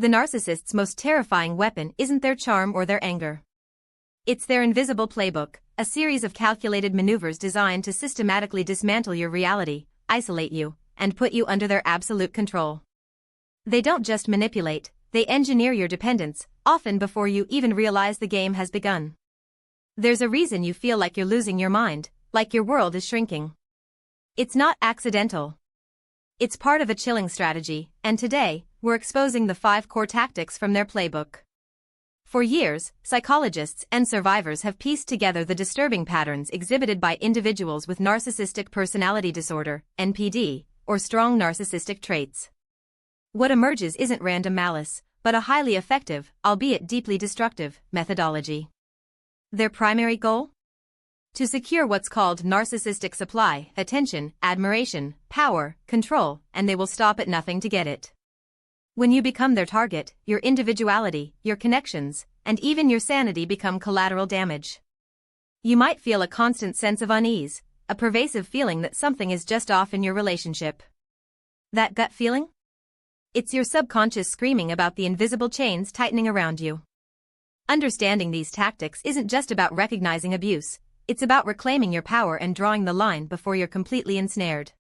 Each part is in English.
The narcissist's most terrifying weapon isn't their charm or their anger. It's their invisible playbook, a series of calculated maneuvers designed to systematically dismantle your reality, isolate you, and put you under their absolute control. They don't just manipulate, they engineer your dependence, often before you even realize the game has begun. There's a reason you feel like you're losing your mind, like your world is shrinking. It's not accidental. It's part of a chilling strategy, and today, we're exposing the 5 core tactics from their playbook. For years, psychologists and survivors have pieced together the disturbing patterns exhibited by individuals with Narcissistic Personality Disorder, NPD, or strong narcissistic traits. What emerges isn't random malice, but a highly effective, albeit deeply destructive, methodology. Their primary goal? To secure what's called narcissistic supply, attention, admiration, power, control, and they will stop at nothing to get it. When you become their target, your individuality, your connections, and even your sanity become collateral damage. You might feel a constant sense of unease, a pervasive feeling that something is just off in your relationship. That gut feeling? It's your subconscious screaming about the invisible chains tightening around you. Understanding these tactics isn't just about recognizing abuse, it's about reclaiming your power and drawing the line before you're completely ensnared.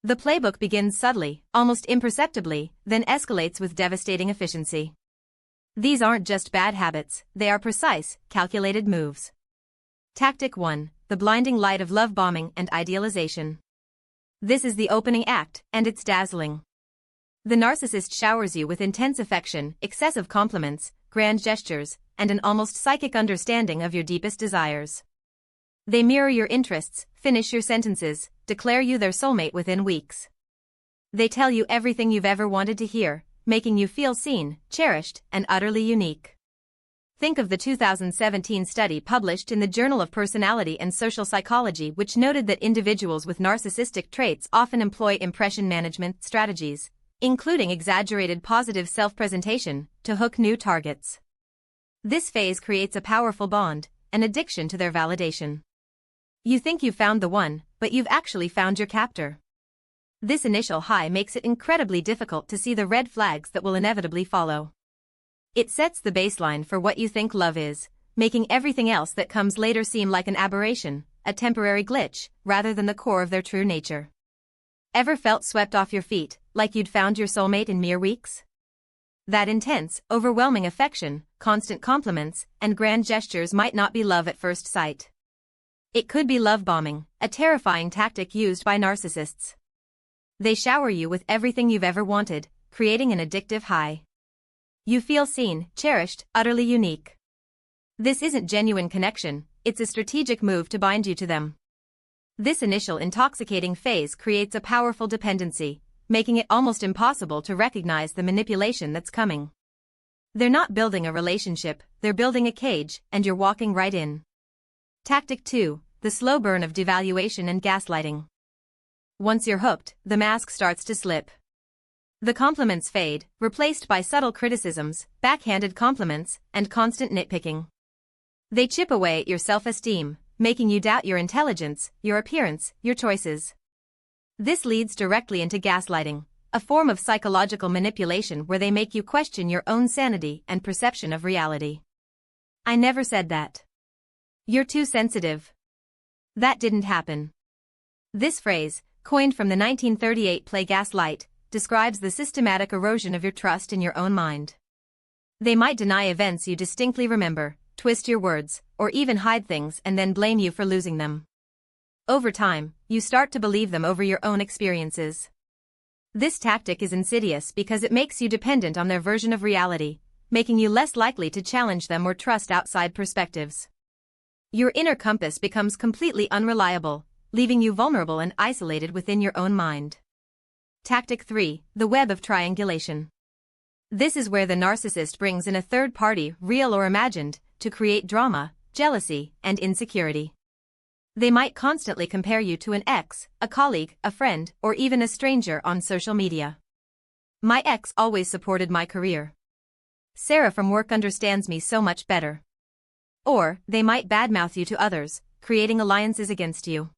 The playbook begins subtly, almost imperceptibly, then escalates with devastating efficiency. These aren't just bad habits, they are precise, calculated moves. Tactic 1: the blinding light of love bombing and idealization. This is the opening act, and it's dazzling. The narcissist showers you with intense affection, excessive compliments, grand gestures, and an almost psychic understanding of your deepest desires. They mirror your interests, finish your sentences, declare you their soulmate within weeks. They tell you everything you've ever wanted to hear, making you feel seen, cherished, and utterly unique. Think of the 2017 study published in the Journal of Personality and Social Psychology, which noted that individuals with narcissistic traits often employ impression management strategies, including exaggerated positive self-presentation, to hook new targets. This phase creates a powerful bond, an addiction to their validation. You think you've found the one, but you've actually found your captor. This initial high makes it incredibly difficult to see the red flags that will inevitably follow. It sets the baseline for what you think love is, making everything else that comes later seem like an aberration, a temporary glitch, rather than the core of their true nature. Ever felt swept off your feet, like you'd found your soulmate in mere weeks? That intense, overwhelming affection, constant compliments, and grand gestures might not be love at first sight. It could be love bombing, a terrifying tactic used by narcissists. They shower you with everything you've ever wanted, creating an addictive high. You feel seen, cherished, utterly unique. This isn't genuine connection, it's a strategic move to bind you to them. This initial intoxicating phase creates a powerful dependency, making it almost impossible to recognize the manipulation that's coming. They're not building a relationship, they're building a cage, and you're walking right in. Tactic 2: the slow burn of devaluation and gaslighting. Once you're hooked, the mask starts to slip. The compliments fade, replaced by subtle criticisms, backhanded compliments, and constant nitpicking. They chip away at your self-esteem, making you doubt your intelligence, your appearance, your choices. This leads directly into gaslighting, a form of psychological manipulation where they make you question your own sanity and perception of reality. "I never said that. You're too sensitive. That didn't happen." This phrase, coined from the 1938 play Gaslight, describes the systematic erosion of your trust in your own mind. They might deny events you distinctly remember, twist your words, or even hide things and then blame you for losing them. Over time, you start to believe them over your own experiences. This tactic is insidious because it makes you dependent on their version of reality, making you less likely to challenge them or trust outside perspectives. Your inner compass becomes completely unreliable, leaving you vulnerable and isolated within your own mind. Tactic 3: the web of triangulation. This is where the narcissist brings in a third party, real or imagined, to create drama, jealousy, and insecurity. They might constantly compare you to an ex, a colleague, a friend, or even a stranger on social media. "My ex always supported my career. Sarah from work understands me so much better." Or, they might badmouth you to others, creating alliances against you.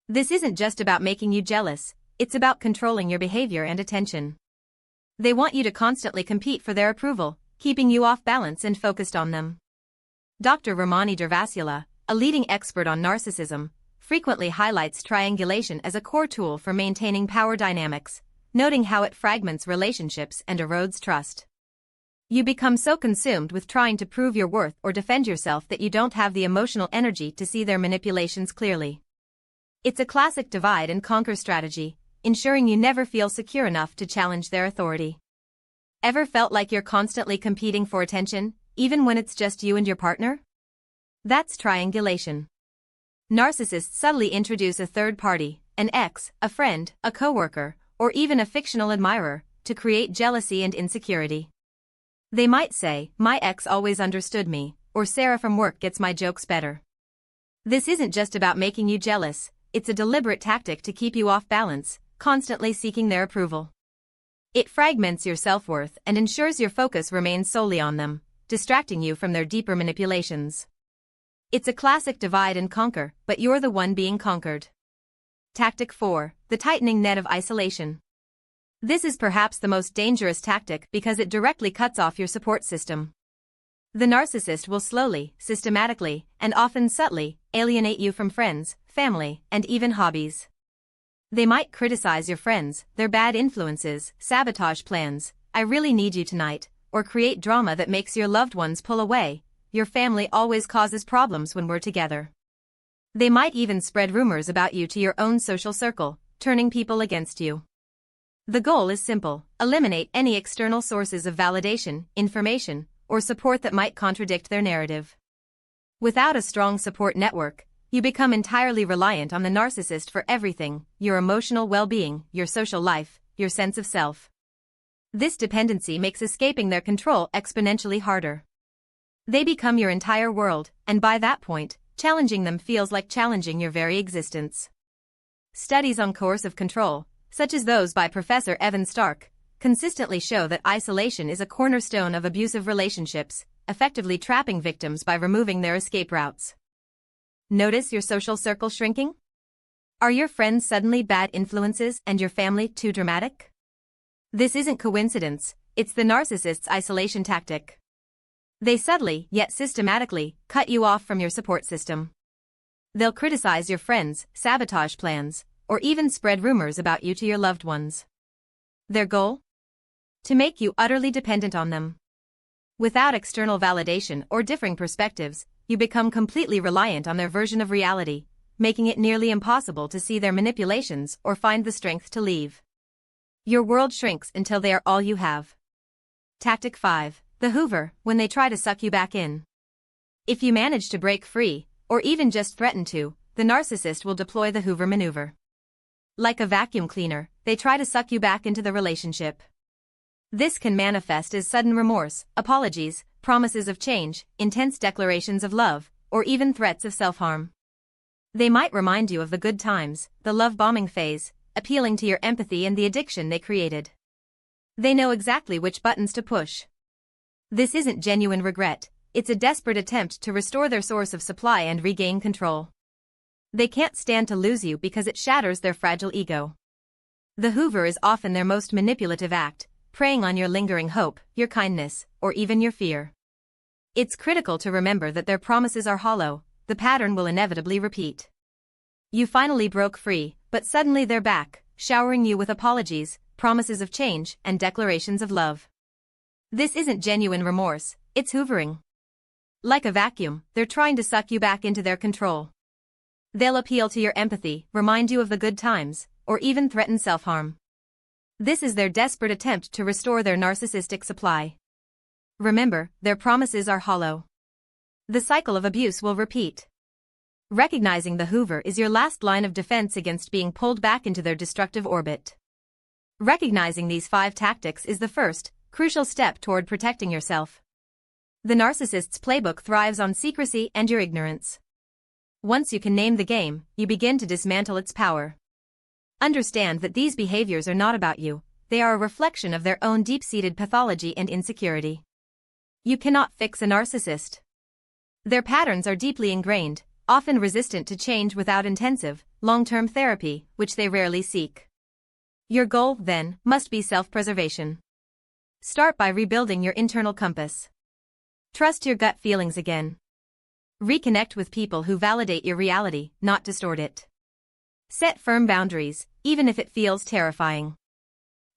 This isn't just about making you jealous, it's about controlling your behavior and attention. They want you to constantly compete for their approval, keeping you off balance and focused on them. Dr. Ramani Durvasula, a leading expert on narcissism, frequently highlights triangulation as a core tool for maintaining power dynamics, noting how it fragments relationships and erodes trust. You become so consumed with trying to prove your worth or defend yourself that you don't have the emotional energy to see their manipulations clearly. It's a classic divide and conquer strategy, ensuring you never feel secure enough to challenge their authority. Ever felt like you're constantly competing for attention, even when it's just you and your partner? That's triangulation. Narcissists subtly introduce a third party, an ex, a friend, a coworker, or even a fictional admirer, to create jealousy and insecurity. They might say, "My ex always understood me," or "Sarah from work gets my jokes better." This isn't just about making you jealous, it's a deliberate tactic to keep you off balance, constantly seeking their approval. It fragments your self-worth and ensures your focus remains solely on them, distracting you from their deeper manipulations. It's a classic divide and conquer, but you're the one being conquered. Tactic 4, the tightening net of isolation. This is perhaps the most dangerous tactic because it directly cuts off your support system. The narcissist will slowly, systematically, and often subtly, alienate you from friends, family, and even hobbies. They might criticize your friends, their bad influences, sabotage plans, "I really need you tonight," or create drama that makes your loved ones pull away. "Your family always causes problems when we're together." They might even spread rumors about you to your own social circle, turning people against you. The goal is simple: eliminate any external sources of validation, information, or support that might contradict their narrative. Without a strong support network, you become entirely reliant on the narcissist for everything: your emotional well-being, your social life, your sense of self. This dependency makes escaping their control exponentially harder. They become your entire world, and by that point, challenging them feels like challenging your very existence. Studies on coercive control, such as those by Professor Evan Stark, consistently show that isolation is a cornerstone of abusive relationships, effectively trapping victims by removing their escape routes. Notice your social circle shrinking? Are your friends suddenly bad influences and your family too dramatic? This isn't coincidence, it's the narcissist's isolation tactic. They subtly, yet systematically, cut you off from your support system. They'll criticize your friends, sabotage plans, or even spread rumors about you to your loved ones. Their goal? To make you utterly dependent on them. Without external validation or differing perspectives, you become completely reliant on their version of reality, making it nearly impossible to see their manipulations or find the strength to leave. Your world shrinks until they are all you have. Tactic 5, the Hoover, when they try to suck you back in. If you manage to break free, or even just threaten to, the narcissist will deploy the Hoover maneuver. Like a vacuum cleaner, they try to suck you back into the relationship. This can manifest as sudden remorse, apologies, promises of change, intense declarations of love, or even threats of self-harm. They might remind you of the good times, the love-bombing phase, appealing to your empathy and the addiction they created. They know exactly which buttons to push. This isn't genuine regret, it's a desperate attempt to restore their source of supply and regain control. They can't stand to lose you because it shatters their fragile ego. The Hoover is often their most manipulative act, preying on your lingering hope, your kindness, or even your fear. It's critical to remember that their promises are hollow, the pattern will inevitably repeat. You finally broke free, but suddenly they're back, showering you with apologies, promises of change, and declarations of love. This isn't genuine remorse, it's hoovering. Like a vacuum, they're trying to suck you back into their control. They'll appeal to your empathy, remind you of the good times, or even threaten self-harm. This is their desperate attempt to restore their narcissistic supply. Remember, their promises are hollow. The cycle of abuse will repeat. Recognizing the Hoover is your last line of defense against being pulled back into their destructive orbit. Recognizing these 5 tactics is the first, crucial step toward protecting yourself. The narcissist's playbook thrives on secrecy and your ignorance. Once you can name the game, you begin to dismantle its power. Understand that these behaviors are not about you, they are a reflection of their own deep-seated pathology and insecurity. You cannot fix a narcissist. Their patterns are deeply ingrained, often resistant to change without intensive, long-term therapy, which they rarely seek. Your goal, then, must be self-preservation. Start by rebuilding your internal compass. Trust your gut feelings again. Reconnect with people who validate your reality, not distort it. Set firm boundaries, even if it feels terrifying.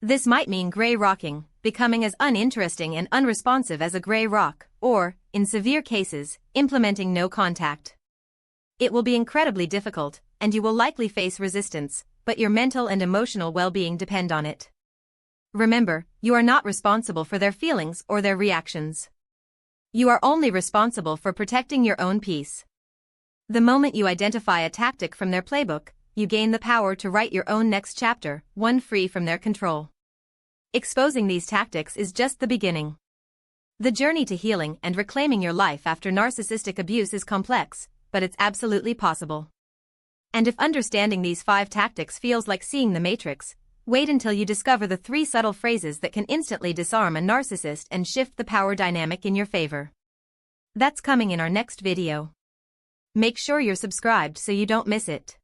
This might mean gray rocking, becoming as uninteresting and unresponsive as a gray rock, or, in severe cases, implementing no contact. It will be incredibly difficult, and you will likely face resistance, but your mental and emotional well-being depend on it. Remember, you are not responsible for their feelings or their reactions. You are only responsible for protecting your own peace. The moment you identify a tactic from their playbook, you gain the power to write your own next chapter, one free from their control. Exposing these tactics is just the beginning. The journey to healing and reclaiming your life after narcissistic abuse is complex, but it's absolutely possible. And if understanding these 5 tactics feels like seeing the Matrix, wait until you discover the 3 subtle phrases that can instantly disarm a narcissist and shift the power dynamic in your favor. That's coming in our next video. Make sure you're subscribed so you don't miss it.